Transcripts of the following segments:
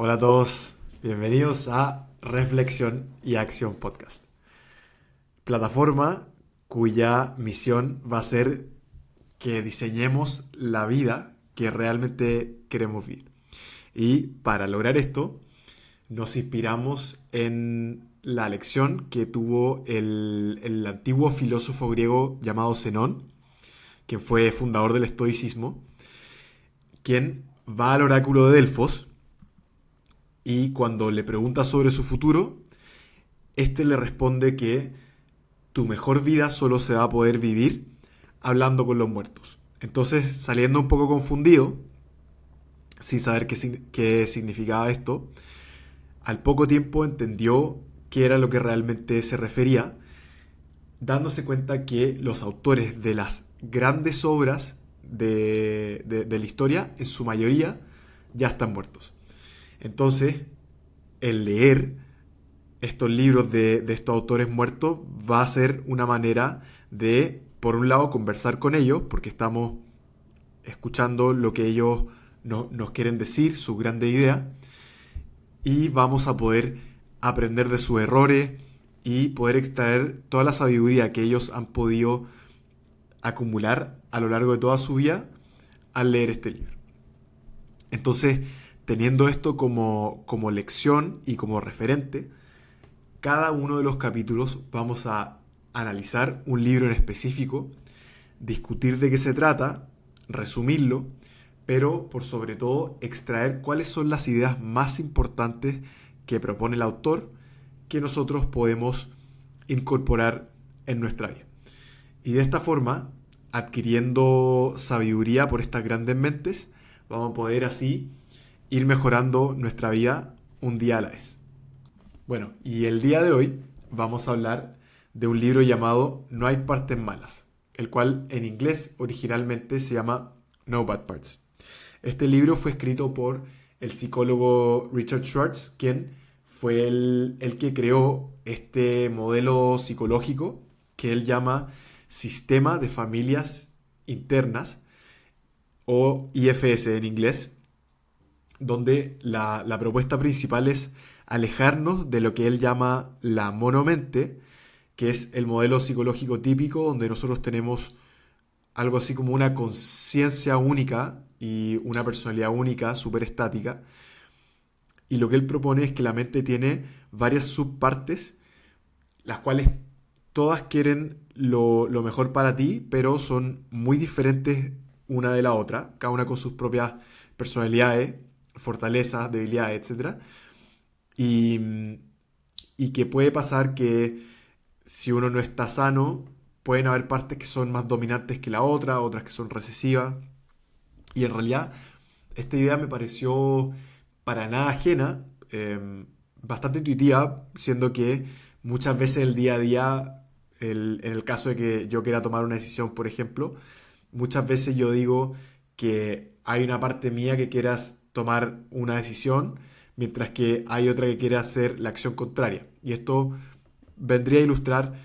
Hola a todos, bienvenidos a Reflexión y Acción Podcast, plataforma cuya misión va a ser que diseñemos la vida que realmente queremos vivir. Y para lograr esto, nos inspiramos en la lección que tuvo el antiguo filósofo griego llamado Zenón, quien fue fundador del estoicismo, quien va al oráculo de Delfos y cuando le pregunta sobre su futuro, este le responde que tu mejor vida solo se va a poder vivir hablando con los muertos. Entonces, saliendo un poco confundido, sin saber qué significaba esto, al poco tiempo entendió qué era lo que realmente se refería, dándose cuenta que los autores de las grandes obras de la historia, en su mayoría, ya están muertos. Entonces, el leer estos libros de estos autores muertos va a ser una manera de, por un lado, conversar con ellos, porque estamos escuchando lo que ellos nos quieren decir, sus grandes ideas, y vamos a poder aprender de sus errores y poder extraer toda la sabiduría que ellos han podido acumular a lo largo de toda su vida al leer este libro. Entonces, teniendo esto como lección y como referente, cada uno de los capítulos vamos a analizar un libro en específico, discutir de qué se trata, resumirlo, pero por sobre todo extraer cuáles son las ideas más importantes que propone el autor que nosotros podemos incorporar en nuestra vida. Y de esta forma, adquiriendo sabiduría por estas grandes mentes, vamos a poder así ir mejorando nuestra vida un día a la vez. Bueno, y el día de hoy vamos a hablar de un libro llamado No hay partes malas, el cual en inglés originalmente se llama No Bad Parts. Este libro fue escrito por el psicólogo Richard Schwartz, quien fue el que creó este modelo psicológico que él llama Sistema de Familias Internas, o IFS en inglés, donde la propuesta principal es alejarnos de lo que él llama la monomente, que es el modelo psicológico típico donde nosotros tenemos algo así como una conciencia única y una personalidad única, súper estática. Y lo que él propone es que la mente tiene varias subpartes, las cuales todas quieren lo mejor para ti, pero son muy diferentes una de la otra, cada una con sus propias personalidades, fortalezas, debilidades, etcétera. Y, y que puede pasar que si uno no está sano, pueden haber partes que son más dominantes que la otra, otras que son recesivas. Y en realidad, esta idea me pareció para nada ajena, bastante intuitiva, siendo que muchas veces el día a día, en el caso de que yo quiera tomar una decisión, por ejemplo, muchas veces yo digo que hay una parte mía que quieras tomar una decisión, mientras que hay otra que quiere hacer la acción contraria. Y esto vendría a ilustrar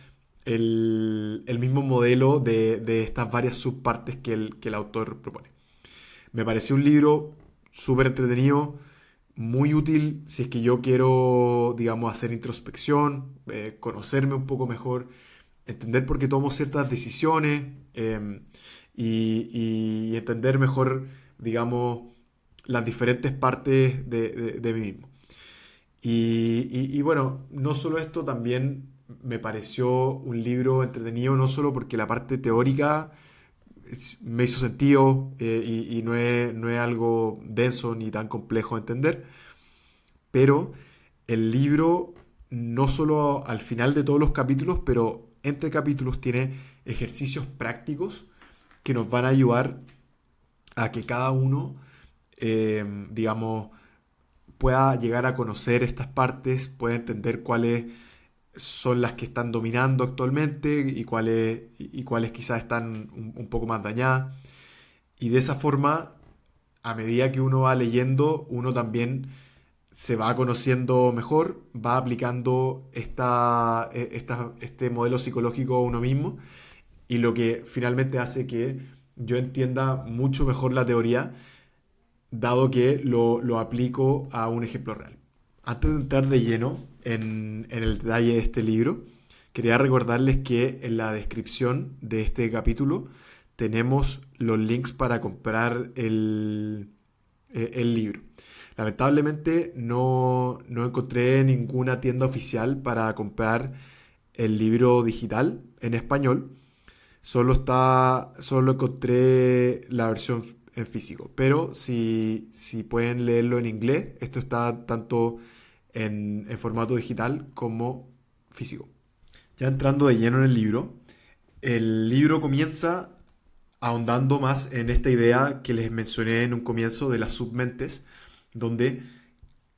el mismo modelo de estas varias subpartes que el autor propone. Me pareció un libro súper entretenido, muy útil si es que yo quiero, digamos, hacer introspección, conocerme un poco mejor, entender por qué tomo ciertas decisiones, y entender mejor, digamos, las diferentes partes de mí mismo. Y bueno, no solo esto, también me pareció un libro entretenido, no solo porque la parte teórica me hizo sentido, y no es algo denso ni tan complejo de entender, pero el libro no solo al final de todos los capítulos, pero entre capítulos tiene ejercicios prácticos que nos van a ayudar a que cada uno, digamos, pueda llegar a conocer estas partes, pueda entender cuáles son las que están dominando actualmente y cuáles quizás están un poco más dañadas. Y de esa forma, a medida que uno va leyendo, uno también se va conociendo mejor, va aplicando este modelo psicológico a uno mismo, y lo que finalmente hace que yo entienda mucho mejor la teoría dado que lo aplico a un ejemplo real. Antes de entrar de lleno en el detalle de este libro, quería recordarles que en la descripción de este capítulo tenemos los links para comprar el libro. Lamentablemente no encontré ninguna tienda oficial para comprar el libro digital en español. Solo encontré la versión en físico. Pero si pueden leerlo en inglés, esto está tanto en formato digital como físico. Ya entrando de lleno en el libro comienza ahondando más en esta idea que les mencioné en un comienzo de las submentes, donde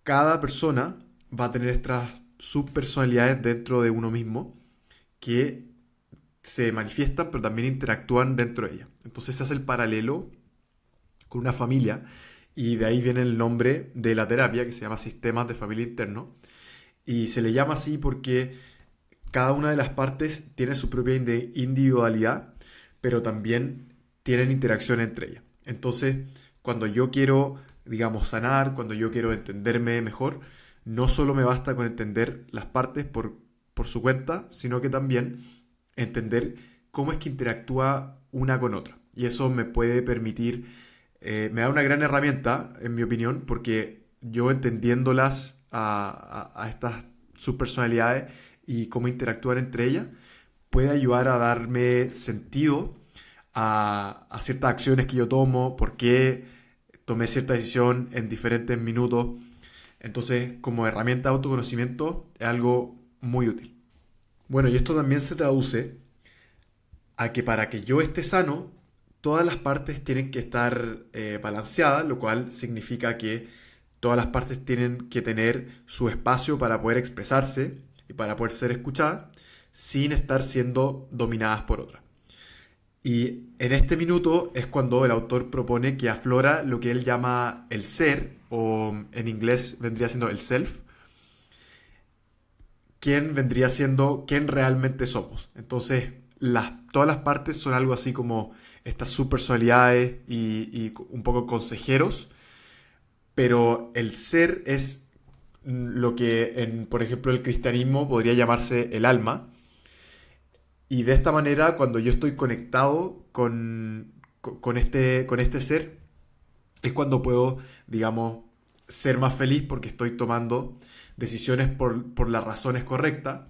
cada persona va a tener estas subpersonalidades dentro de uno mismo que se manifiestan pero también interactúan dentro de ella. Entonces se hace el paralelo con una familia y de ahí viene el nombre de la terapia que se llama Sistemas de Familia Interno y se le llama así porque cada una de las partes tiene su propia individualidad pero también tienen interacción entre ellas. Entonces, cuando yo quiero, digamos, sanar, cuando yo quiero entenderme mejor, no solo me basta con entender las partes por su cuenta, sino que también entender cómo es que interactúa una con otra. Y eso me puede permitir, me da una gran herramienta, en mi opinión, porque yo entendiéndolas a estas subpersonalidades y cómo interactúan entre ellas, puede ayudar a darme sentido a ciertas acciones que yo tomo, por qué tomé cierta decisión en diferentes minutos. Entonces, como herramienta de autoconocimiento, es algo muy útil. Bueno, y esto también se traduce a que para que yo esté sano, todas las partes tienen que estar balanceadas, lo cual significa que todas las partes tienen que tener su espacio para poder expresarse y para poder ser escuchadas sin estar siendo dominadas por otras. Y en este minuto es cuando el autor propone que aflora lo que él llama el ser, o en inglés vendría siendo el self, quién vendría siendo quién realmente somos. Entonces, todas las partes son algo así como estas subpersonalidades y un poco consejeros, pero el ser es lo que por ejemplo, el cristianismo podría llamarse el alma. Y de esta manera, cuando yo estoy conectado con este ser, es cuando puedo, digamos, ser más feliz porque estoy tomando decisiones por las razones correctas.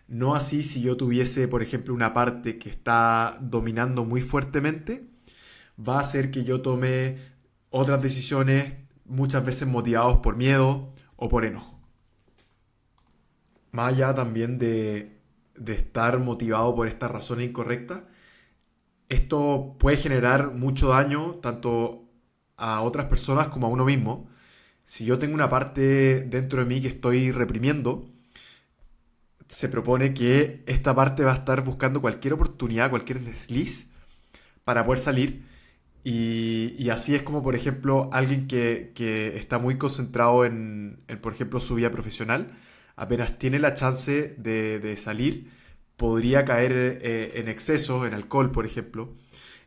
No así si yo tuviese, por ejemplo, una parte que está dominando muy fuertemente, va a hacer que yo tome otras decisiones muchas veces motivados por miedo o por enojo. Más allá también de estar motivado por estas razones incorrectas, esto puede generar mucho daño tanto a otras personas como a uno mismo. Si yo tengo una parte dentro de mí que estoy reprimiendo, se propone que esta parte va a estar buscando cualquier oportunidad, cualquier desliz para poder salir. Y así es como, por ejemplo, alguien que está muy concentrado por ejemplo, su vida profesional, apenas tiene la chance de salir, podría caer en exceso, en alcohol, por ejemplo.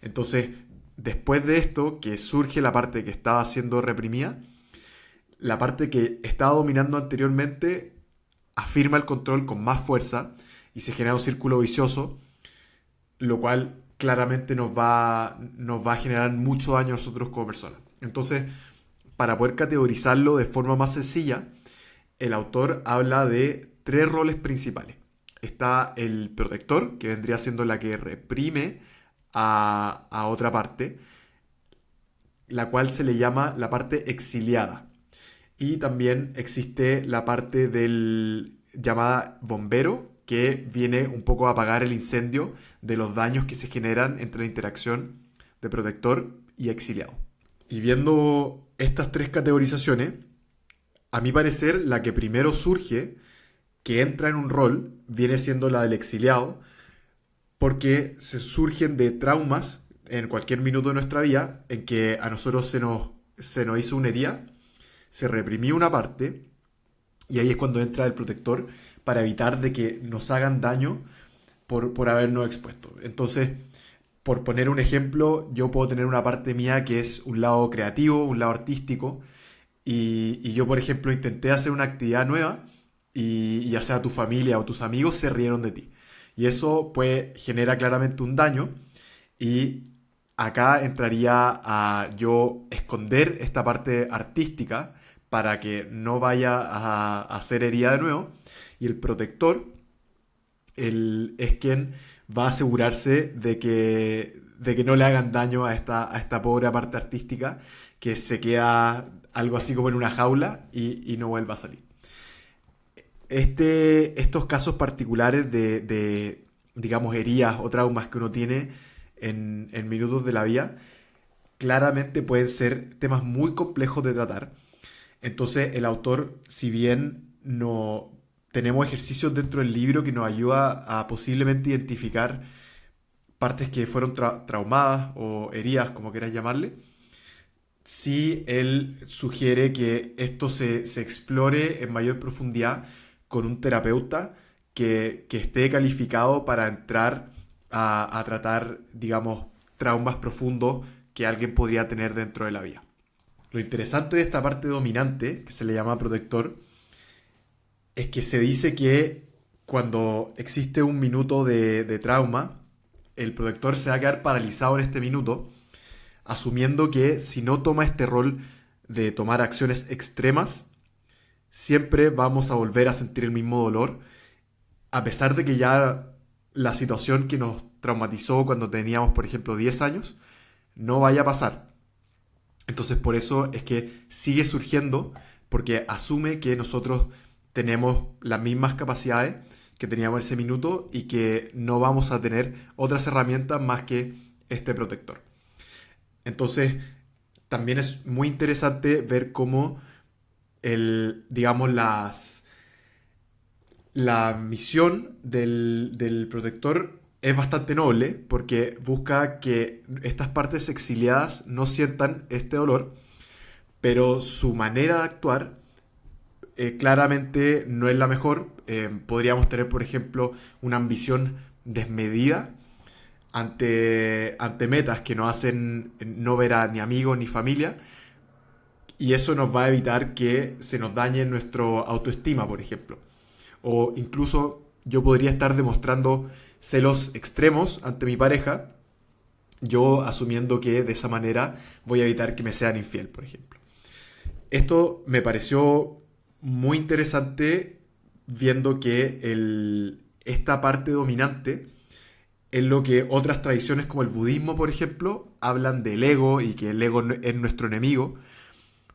Entonces, después de esto, que surge la parte que estaba siendo reprimida, la parte que estaba dominando anteriormente afirma el control con más fuerza y se genera un círculo vicioso, lo cual claramente nos va a generar mucho daño a nosotros como personas. Entonces, para poder categorizarlo de forma más sencilla, el autor habla de tres roles principales. Está el protector, que vendría siendo la que reprime a otra parte, la cual se le llama la parte exiliada. Y también existe la parte del llamada bombero, que viene un poco a apagar el incendio de los daños que se generan entre la interacción de protector y exiliado. Y viendo estas tres categorizaciones, a mi parecer, la que primero surge, que entra en un rol, viene siendo la del exiliado, porque se surgen de traumas en cualquier minuto de nuestra vida en que a nosotros se nos hizo una herida, se reprimió una parte, y ahí es cuando entra el protector para evitar de que nos hagan daño por habernos expuesto. Entonces, Por poner un ejemplo, yo puedo tener una parte mía que es un lado creativo, un lado artístico, y yo, por ejemplo, intenté hacer una actividad nueva y ya sea tu familia o tus amigos se rieron de ti. Y eso pues genera claramente un daño y acá entraría a yo esconder esta parte artística para que no vaya a ser herida de nuevo. Y el protector es quien va a asegurarse de que no le hagan daño a esta pobre parte artística que se queda algo así como en una jaula y no vuelva a salir. Estos casos particulares digamos, heridas o traumas que uno tiene en minutos de la vida, claramente pueden ser temas muy complejos de tratar. Entonces, el autor, si bien no tenemos ejercicios dentro del libro que nos ayuda a posiblemente identificar partes que fueron traumadas o heridas, como quieras llamarle, sí él sugiere que esto se explore en mayor profundidad con un terapeuta que esté calificado para entrar a tratar, digamos, traumas profundos que alguien podría tener dentro de la vida. Lo interesante de esta parte dominante, que se le llama protector, es que se dice que cuando existe un minuto de trauma, el protector se va a quedar paralizado en este minuto, asumiendo que si no toma este rol de tomar acciones extremas, siempre vamos a volver a sentir el mismo dolor, a pesar de que ya la situación que nos traumatizó cuando teníamos, por ejemplo, 10 años, no vaya a pasar. Entonces por eso es que sigue surgiendo, porque asume que nosotros tenemos las mismas capacidades que teníamos en ese minuto y que no vamos a tener otras herramientas más que este protector. Entonces también es muy interesante ver cómo digamos, la misión del protector es bastante noble porque busca que estas partes exiliadas no sientan este dolor, pero su manera de actuar claramente no es la mejor. Podríamos tener, por ejemplo, una ambición desmedida ante metas que nos hacen no ver a ni amigos ni familia, y eso nos va a evitar que se nos dañe nuestro autoestima, por ejemplo. O incluso yo podría estar demostrando celos extremos ante mi pareja, yo asumiendo que de esa manera voy a evitar que me sean infiel, por ejemplo. Esto me pareció muy interesante viendo que esta parte dominante es lo que otras tradiciones como el budismo, por ejemplo, hablan del ego y que el ego es nuestro enemigo,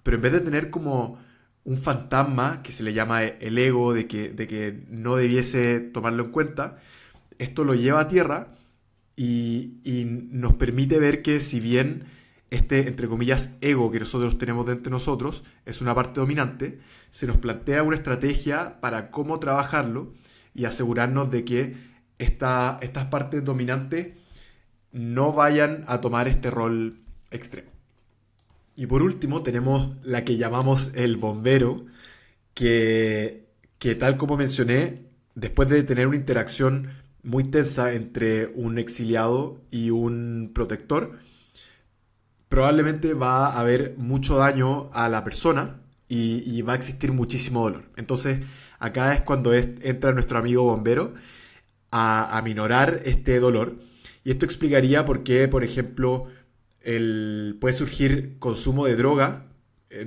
pero en vez de tener como un fantasma que se le llama el ego, de que no debiese tomarlo en cuenta, esto lo lleva a tierra y nos permite ver que si bien este, entre comillas, ego que nosotros tenemos dentro de nosotros es una parte dominante, se nos plantea una estrategia para cómo trabajarlo y asegurarnos de que estas partes dominantes no vayan a tomar este rol extremo. Y por último tenemos la que llamamos el bombero, que tal como mencioné, después de tener una interacción muy tensa entre un exiliado y un protector, probablemente va a haber mucho daño a la persona y va a existir muchísimo dolor. Entonces acá es cuando entra nuestro amigo bombero a minorar este dolor. Y esto explicaría por qué, por ejemplo, puede surgir consumo de droga,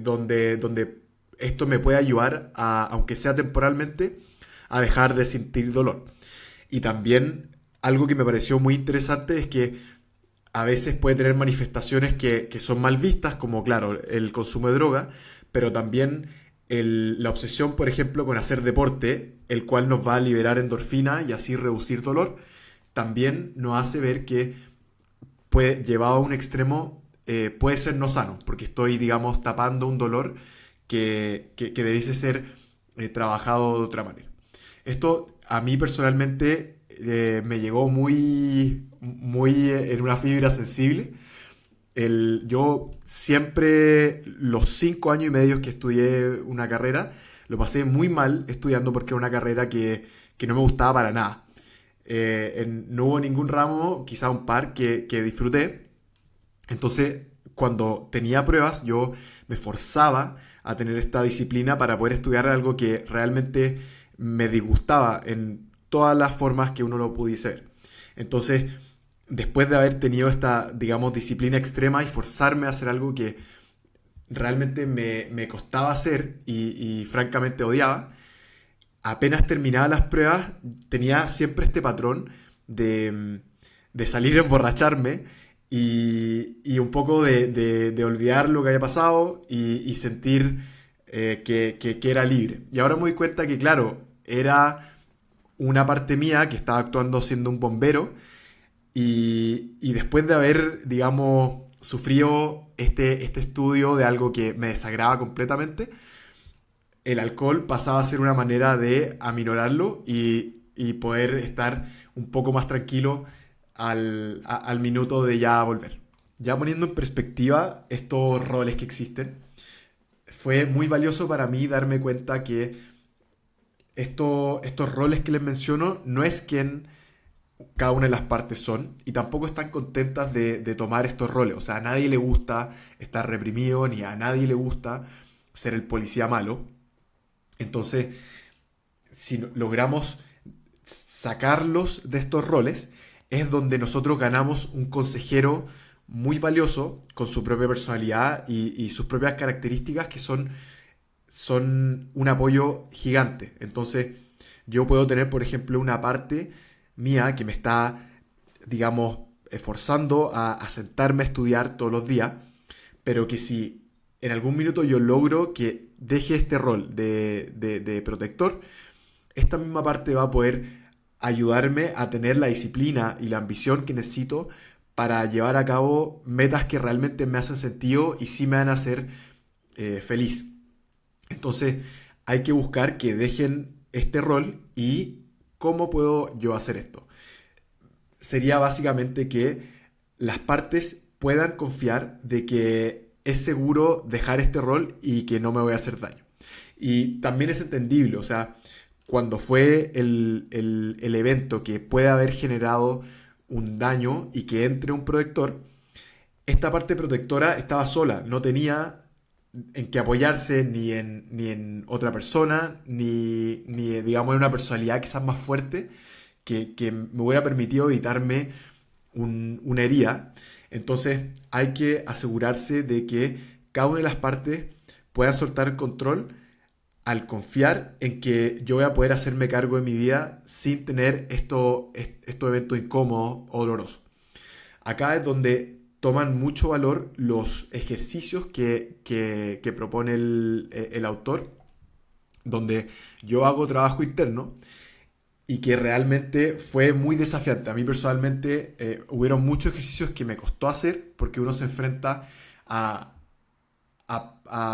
donde esto me puede ayudar, aunque sea temporalmente, a dejar de sentir dolor. Y también algo que me pareció muy interesante es que a veces puede tener manifestaciones que son mal vistas, como claro, el consumo de droga, pero también la obsesión, por ejemplo, con hacer deporte, el cual nos va a liberar endorfina y así reducir dolor, también nos hace ver que llevado a un extremo puede ser no sano, porque estoy, digamos, tapando un dolor que debiese ser trabajado de otra manera. Esto a mí personalmente me llegó muy en una fibra sensible. Yo siempre, los 5 años y medio que estudié una carrera, lo pasé muy mal estudiando porque era una carrera que no me gustaba para nada. no hubo ningún ramo, quizá un par, que disfruté. Entonces, cuando tenía pruebas, yo me forzaba a tener esta disciplina para poder estudiar algo que realmente me disgustaba en todas las formas que uno lo pudiese ver. Entonces, después de haber tenido esta, digamos, disciplina extrema y forzarme a hacer algo que realmente me costaba hacer y francamente odiaba, apenas terminaba las pruebas, tenía siempre este patrón de salir a emborracharme y un poco de olvidar lo que había pasado y sentir que era libre. Y ahora me doy cuenta que, claro, era una parte mía que estaba actuando siendo un bombero y después de haber, digamos, sufrido este estudio de algo que me desagrada completamente, el alcohol pasaba a ser una manera de aminorarlo y poder estar un poco más tranquilo al minuto de ya volver. Ya poniendo en perspectiva estos roles que existen, fue muy valioso para mí darme cuenta que estos roles que les menciono no es quien cada una de las partes son y tampoco están contentas de tomar estos roles. O sea, a nadie le gusta estar reprimido ni a nadie le gusta ser el policía malo. Entonces, si logramos sacarlos de estos roles, es donde nosotros ganamos un consejero muy valioso con su propia personalidad y sus propias características que son un apoyo gigante. Entonces, yo puedo tener, por ejemplo, una parte mía que me está, digamos, esforzando a sentarme a estudiar todos los días, pero que si en algún minuto yo logro que deje este rol de protector, esta misma parte va a poder ayudarme a tener la disciplina y la ambición que necesito para llevar a cabo metas que realmente me hacen sentido y sí me van a hacer feliz. Entonces hay que buscar que dejen este rol y cómo puedo yo hacer esto. Sería básicamente que las partes puedan confiar de que es seguro dejar este rol y que no me voy a hacer daño. Y también es entendible, o sea, cuando fue el evento que puede haber generado un daño y que entre un protector, esta parte protectora estaba sola, no tenía en qué apoyarse ni en otra persona, ni digamos en una personalidad quizás más fuerte que me hubiera permitido evitarme una herida. Entonces hay que asegurarse de que cada una de las partes pueda soltar el control al confiar en que yo voy a poder hacerme cargo de mi vida sin tener estos eventos incómodos o dolorosos. Acá es donde toman mucho valor los ejercicios que propone el autor, donde yo hago trabajo interno y que realmente fue muy desafiante. A mí personalmente hubieron muchos ejercicios que me costó hacer porque uno se enfrenta a,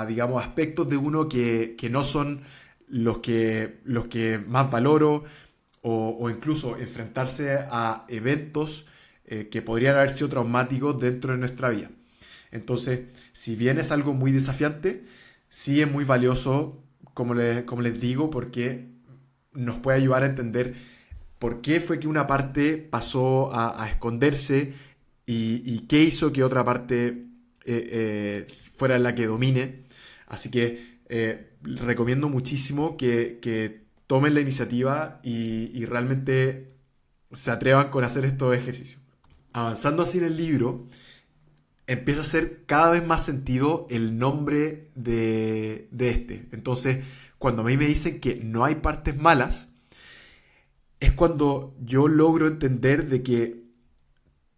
digamos, aspectos de uno que no son los que más valoro o incluso enfrentarse a eventos que podrían haber sido traumáticos dentro de nuestra vida. Entonces, si bien es algo muy desafiante, sí es muy valioso, como les digo, porque nos puede ayudar a entender por qué fue que una parte pasó a esconderse y qué hizo que otra parte fuera la que domine. Así que recomiendo muchísimo que tomen la iniciativa y realmente se atrevan con hacer estos ejercicios. Avanzando así en el libro, empieza a hacer cada vez más sentido el nombre de este. Entonces, cuando a mí me dicen que no hay partes malas, es cuando yo logro entender de que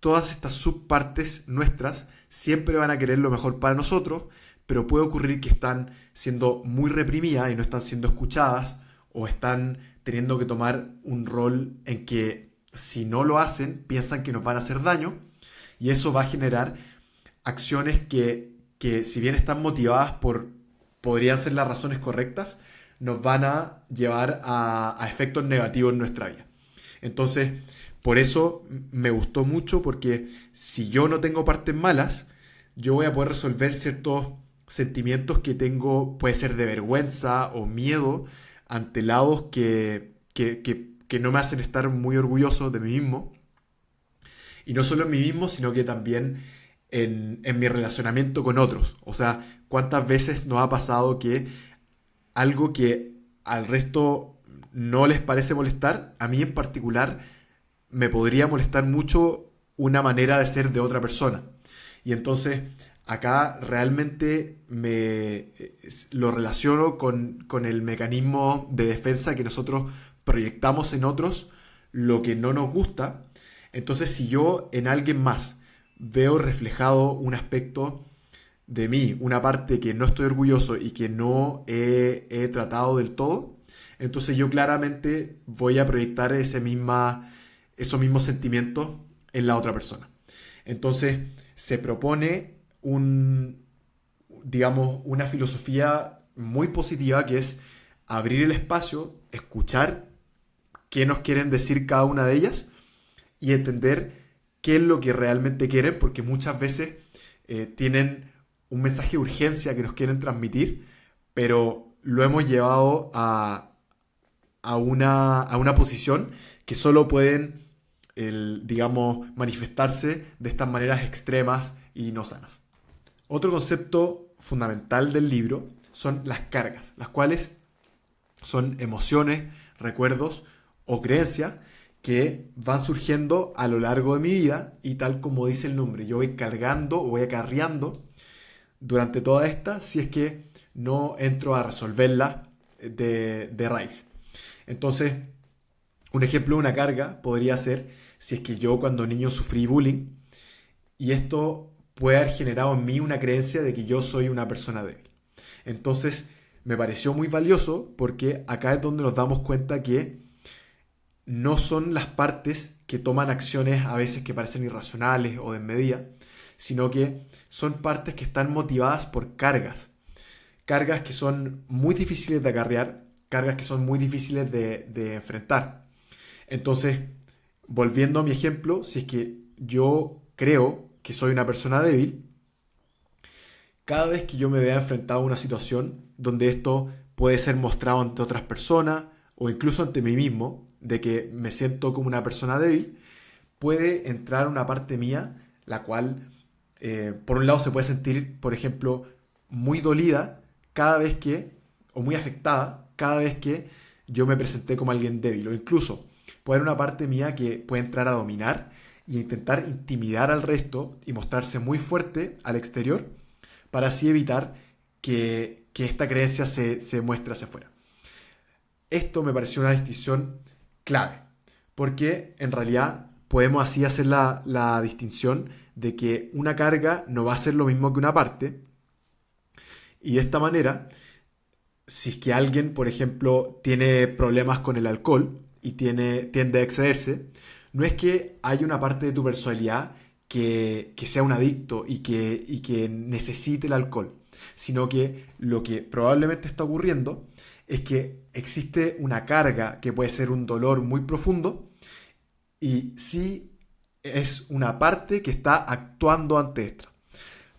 todas estas subpartes nuestras siempre van a querer lo mejor para nosotros, pero puede ocurrir que están siendo muy reprimidas y no están siendo escuchadas o están teniendo que tomar un rol en que si no lo hacen piensan que nos van a hacer daño y eso va a generar acciones que si bien están motivadas podrían ser las razones correctas, nos van a llevar a efectos negativos en nuestra vida. Entonces, por eso me gustó mucho, porque si yo no tengo partes malas, yo voy a poder resolver ciertos sentimientos que tengo, puede ser de vergüenza o miedo ante lados que no me hacen estar muy orgulloso de mí mismo. Y no solo en mí mismo, sino que también en mi relacionamiento con otros. O sea, ¿cuántas veces nos ha pasado que algo que al resto no les parece molestar, a mí en particular me podría molestar mucho una manera de ser de otra persona? Y entonces acá realmente lo relaciono con el mecanismo de defensa que nosotros proyectamos en otros, lo que no nos gusta. Entonces si yo en alguien más veo reflejado un aspecto de mí, una parte que no estoy orgulloso y que no he tratado del todo, entonces yo claramente voy a proyectar esos mismos sentimientos en la otra persona. Entonces se propone digamos, una filosofía muy positiva que es abrir el espacio, escuchar qué nos quieren decir cada una de ellas y entender qué es lo que realmente quieren, porque muchas veces tienen un mensaje de urgencia que nos quieren transmitir, pero lo hemos llevado a una posición que solo pueden, digamos, manifestarse de estas maneras extremas y no sanas. Otro concepto fundamental del libro son las cargas, las cuales son emociones, recuerdos o creencias que van surgiendo a lo largo de mi vida y tal como dice el nombre, yo voy cargando o voy acarreando durante toda esta si es que no entro a resolverla de raíz. Entonces, un ejemplo de una carga podría ser si es que yo cuando niño sufrí bullying y esto puede haber generado en mí una creencia de que yo soy una persona débil. Entonces, me pareció muy valioso porque acá es donde nos damos cuenta que no son las partes que toman acciones a veces que parecen irracionales o desmedidas, sino que son partes que están motivadas por cargas. Cargas que son muy difíciles de acarrear, cargas que son muy difíciles de enfrentar. Entonces, volviendo a mi ejemplo, si es que yo creo que soy una persona débil, cada vez que yo me vea enfrentado a una situación donde esto puede ser mostrado ante otras personas o incluso ante mí mismo, de que me siento como una persona débil, puede entrar una parte mía, la cual, por un lado, se puede sentir, por ejemplo, muy dolida cada vez que, o muy afectada cada vez que yo me presenté como alguien débil, o incluso puede haber una parte mía que puede entrar a dominar y intentar intimidar al resto y mostrarse muy fuerte al exterior para así evitar que esta creencia se muestre hacia afuera. Esto me pareció una distinción clave, porque en realidad podemos así hacer la distinción de que una carga no va a ser lo mismo que una parte, y de esta manera, si es que alguien, por ejemplo, tiene problemas con el alcohol y tiende a excederse, no es que hay una parte de tu personalidad que sea un adicto y que necesite el alcohol, sino que lo que probablemente está ocurriendo es que existe una carga que puede ser un dolor muy profundo y sí es una parte que está actuando ante esto.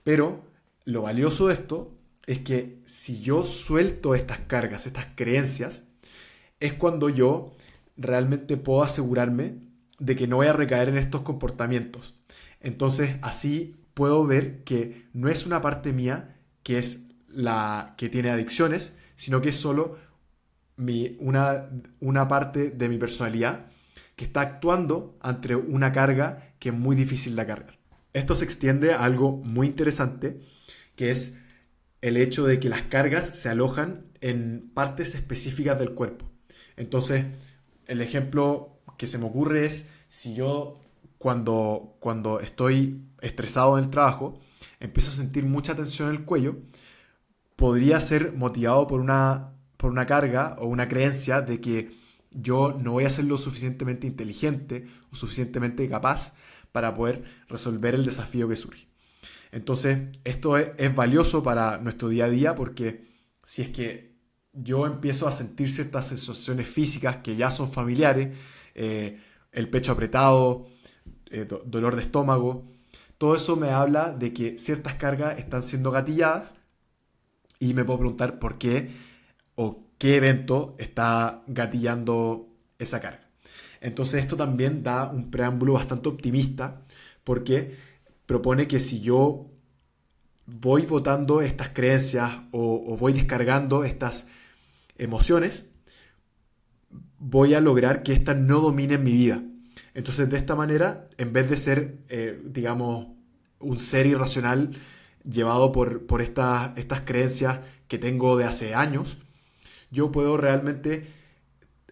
Pero lo valioso de esto es que si yo suelto estas cargas, estas creencias, es cuando yo realmente puedo asegurarme de que no voy a recaer en estos comportamientos. Entonces así puedo ver que no es una parte mía que es la que tiene adicciones, sino que es solo una parte de mi personalidad que está actuando ante una carga que es muy difícil de cargar. Esto se extiende a algo muy interesante, que es el hecho de que las cargas se alojan en partes específicas del cuerpo. Entonces, el ejemplo que se me ocurre es si yo cuando estoy estresado en el trabajo, empiezo a sentir mucha tensión en el cuello, podría ser motivado por una carga o una creencia de que yo no voy a ser lo suficientemente inteligente o suficientemente capaz para poder resolver el desafío que surge. Entonces, esto es valioso para nuestro día a día porque si es que yo empiezo a sentir ciertas sensaciones físicas que ya son familiares, el pecho apretado, dolor de estómago, todo eso me habla de que ciertas cargas están siendo gatilladas y me puedo preguntar por qué o qué evento está gatillando esa carga. Entonces esto también da un preámbulo bastante optimista porque propone que si yo voy votando estas creencias o voy descargando estas emociones, voy a lograr que éstas no dominen mi vida. Entonces, de esta manera, en vez de ser, digamos, un ser irracional llevado por estas creencias que tengo de hace años, yo puedo realmente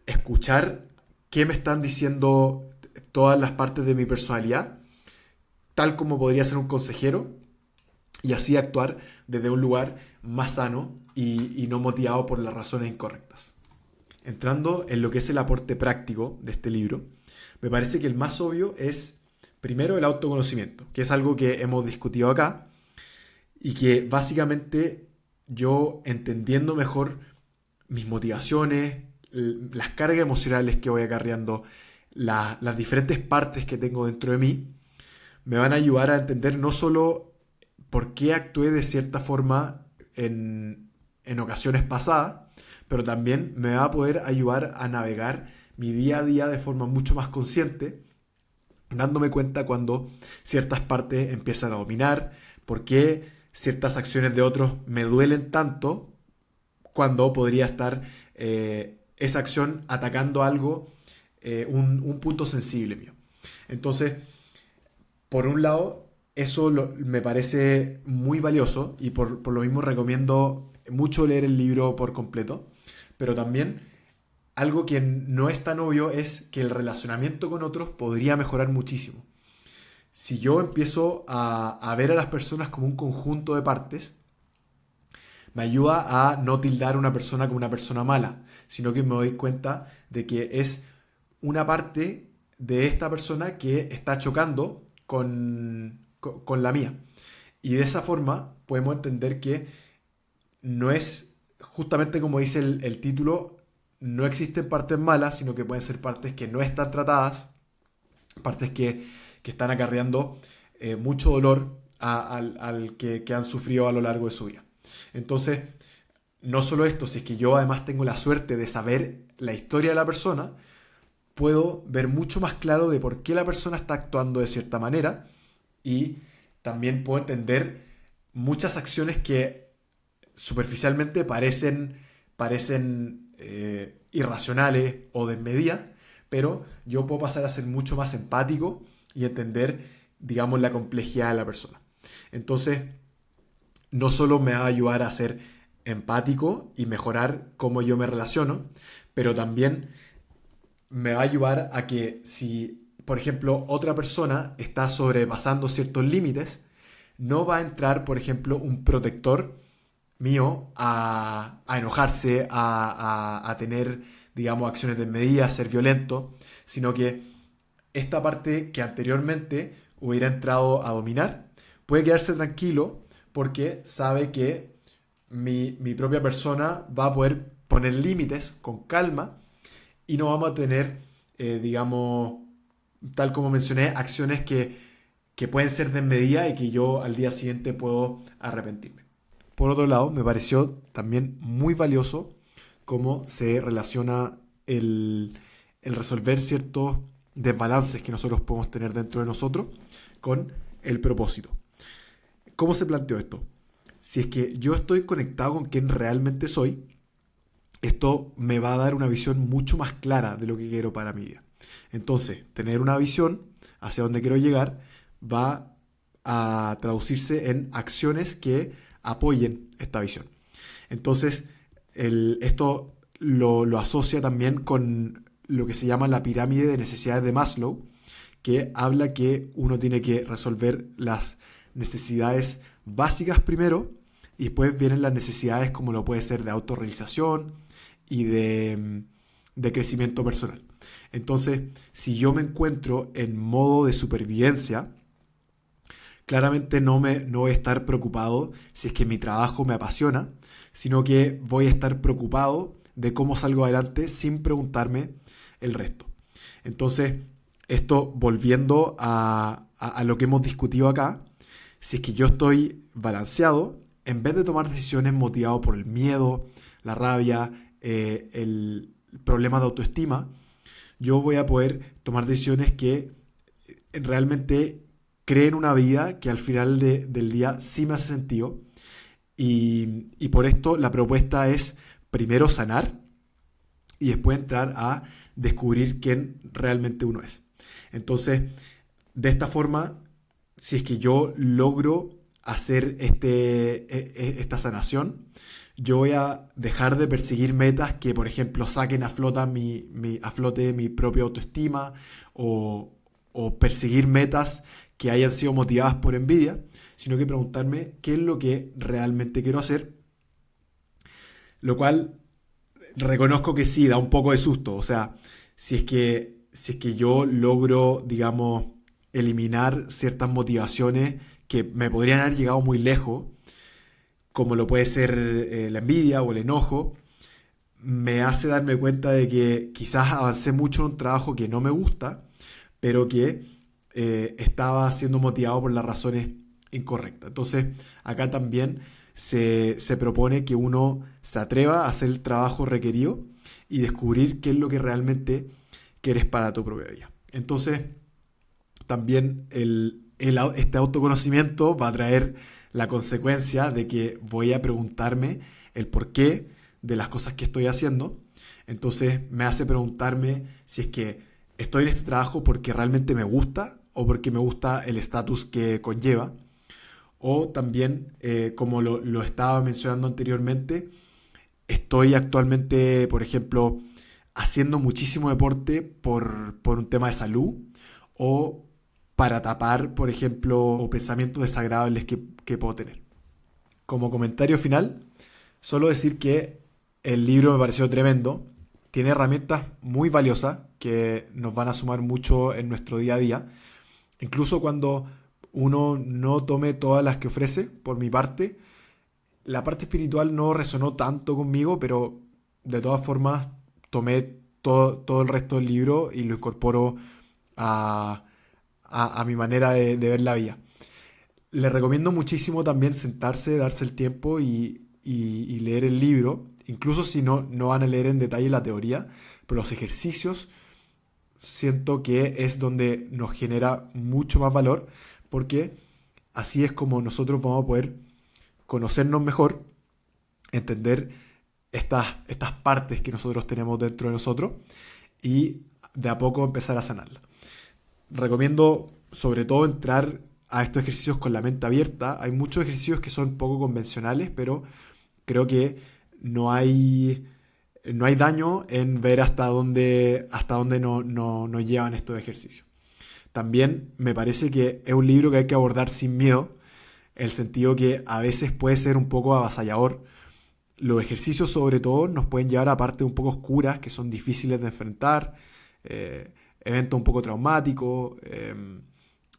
escuchar qué me están diciendo todas las partes de mi personalidad, tal como podría ser un consejero, y así actuar desde un lugar más sano y no motivado por las razones incorrectas. Entrando en lo que es el aporte práctico de este libro, me parece que el más obvio es, primero, el autoconocimiento, que es algo que hemos discutido acá y que básicamente yo, entendiendo mejor mis motivaciones, las cargas emocionales que voy acarreando, las diferentes partes que tengo dentro de mí, me van a ayudar a entender no solo por qué actué de cierta forma en ocasiones pasadas, pero también me va a poder ayudar a navegar mi día a día de forma mucho más consciente, dándome cuenta cuando ciertas partes empiezan a dominar, por qué ciertas acciones de otros me duelen tanto, cuando podría estar esa acción atacando algo, un punto sensible mío. Entonces, por un lado, me parece muy valioso y por lo mismo recomiendo mucho leer el libro por completo, pero también algo que no es tan obvio es que el relacionamiento con otros podría mejorar muchísimo. Si yo empiezo a ver a las personas como un conjunto de partes, me ayuda a no tildar a una persona como una persona mala, sino que me doy cuenta de que es una parte de esta persona que está chocando con la mía. Y de esa forma podemos entender que no es, justamente como dice el título, no existen partes malas, sino que pueden ser partes que no están tratadas, partes que están acarreando mucho dolor al que han sufrido a lo largo de su vida. Entonces, no solo esto, si es que yo además tengo la suerte de saber la historia de la persona, puedo ver mucho más claro de por qué la persona está actuando de cierta manera y también puedo entender muchas acciones que superficialmente parecen irracionales o desmedidas, pero yo puedo pasar a ser mucho más empático y entender, digamos, la complejidad de la persona. Entonces, no solo me va a ayudar a ser empático y mejorar cómo yo me relaciono, pero también me va a ayudar a que si, por ejemplo, otra persona está sobrepasando ciertos límites, no va a entrar, por ejemplo, un protector mío a enojarse, a tener, digamos, acciones desmedidas, a ser violento, sino que esta parte que anteriormente hubiera entrado a dominar puede quedarse tranquilo porque sabe que mi propia persona va a poder poner límites con calma y no vamos a tener, digamos, tal como mencioné, acciones que pueden ser desmedidas y que yo al día siguiente puedo arrepentirme. Por otro lado, me pareció también muy valioso cómo se relaciona el resolver ciertos desbalances que nosotros podemos tener dentro de nosotros con el propósito. ¿Cómo se planteó esto? Si es que yo estoy conectado con quien realmente soy, esto me va a dar una visión mucho más clara de lo que quiero para mi vida. Entonces, tener una visión hacia dónde quiero llegar va a traducirse en acciones que apoyen esta visión. Entonces, esto lo asocia también con lo que se llama la pirámide de necesidades de Maslow, que habla que uno tiene que resolver las necesidades básicas primero y después vienen las necesidades como lo puede ser de autorrealización y de crecimiento personal. Entonces, si yo me encuentro en modo de supervivencia, claramente no voy a estar preocupado si es que mi trabajo me apasiona, sino que voy a estar preocupado de cómo salgo adelante sin preguntarme el resto. Entonces, esto volviendo a lo que hemos discutido acá, si es que yo estoy balanceado, en vez de tomar decisiones motivadas por el miedo, la rabia, el problema de autoestima, yo voy a poder tomar decisiones que realmente creen una vida que al final del día sí me hace sentido. Y por esto la propuesta es primero sanar y después entrar a descubrir quién realmente uno es. Entonces, de esta forma, si es que yo logro hacer esta sanación, yo voy a dejar de perseguir metas que, por ejemplo, saquen a flote mi propia autoestima o, o perseguir metas que hayan sido motivadas por envidia, sino que preguntarme qué es lo que realmente quiero hacer, lo cual reconozco que sí, da un poco de susto. O sea, si es que yo logro, digamos, eliminar ciertas motivaciones que me podrían haber llegado muy lejos, como lo puede ser la envidia o el enojo, me hace darme cuenta de que quizás avancé mucho en un trabajo que no me gusta, pero que estaba siendo motivado por las razones incorrectas. Entonces, acá también se propone que uno se atreva a hacer el trabajo requerido y descubrir qué es lo que realmente quieres para tu propia vida. Entonces, también este autoconocimiento va a traer la consecuencia de que voy a preguntarme el porqué de las cosas que estoy haciendo. Entonces me hace preguntarme si es que estoy en este trabajo porque realmente me gusta o porque me gusta el estatus que conlleva. O también, como lo estaba mencionando anteriormente, estoy actualmente, por ejemplo, haciendo muchísimo deporte por un tema de salud o para tapar, por ejemplo, pensamientos desagradables que puedo tener. Como comentario final, solo decir que el libro me pareció tremendo. Tiene herramientas muy valiosas que nos van a sumar mucho en nuestro día a día. Incluso cuando uno no tome todas las que ofrece, por mi parte, la parte espiritual no resonó tanto conmigo, pero de todas formas tomé todo el resto del libro y lo incorporo a, a mi manera de ver la vida. Le recomiendo muchísimo también sentarse, darse el tiempo y leer el libro, incluso si no van a leer en detalle la teoría, pero los ejercicios siento que es donde nos genera mucho más valor, porque así es como nosotros vamos a poder conocernos mejor, entender estas partes que nosotros tenemos dentro de nosotros y de a poco empezar a sanarlas. Recomiendo sobre todo entrar a estos ejercicios con la mente abierta. Hay muchos ejercicios que son poco convencionales, pero creo que no hay, no hay daño en ver hasta dónde nos llevan estos ejercicios. También me parece que es un libro que hay que abordar sin miedo, en el sentido que a veces puede ser un poco avasallador. Los ejercicios sobre todo nos pueden llevar a partes un poco oscuras que son difíciles de enfrentar, eventos un poco traumáticos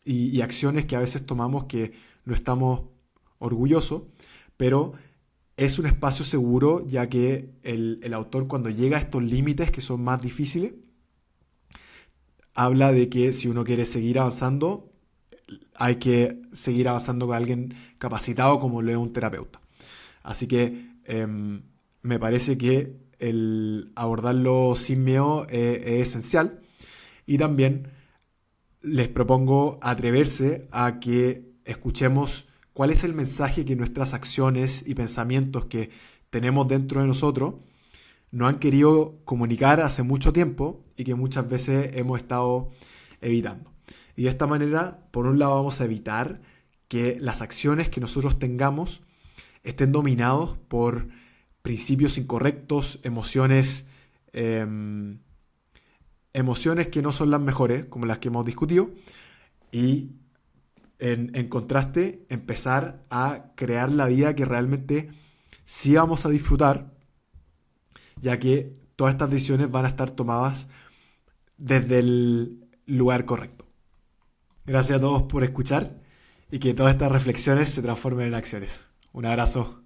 y acciones que a veces tomamos que no estamos orgullosos, pero es un espacio seguro ya que el autor cuando llega a estos límites que son más difíciles, habla de que si uno quiere seguir avanzando, hay que seguir avanzando con alguien capacitado como lo es un terapeuta. Así que me parece que el abordarlo sin miedo es esencial. Y también les propongo atreverse a que escuchemos cuál es el mensaje que nuestras acciones y pensamientos que tenemos dentro de nosotros nos han querido comunicar hace mucho tiempo y que muchas veces hemos estado evitando. Y de esta manera, por un lado, vamos a evitar que las acciones que nosotros tengamos estén dominados por principios incorrectos, emociones que no son las mejores, como las que hemos discutido, y en contraste, empezar a crear la vida que realmente sí vamos a disfrutar, ya que todas estas decisiones van a estar tomadas desde el lugar correcto. Gracias a todos por escuchar y que todas estas reflexiones se transformen en acciones. Un abrazo.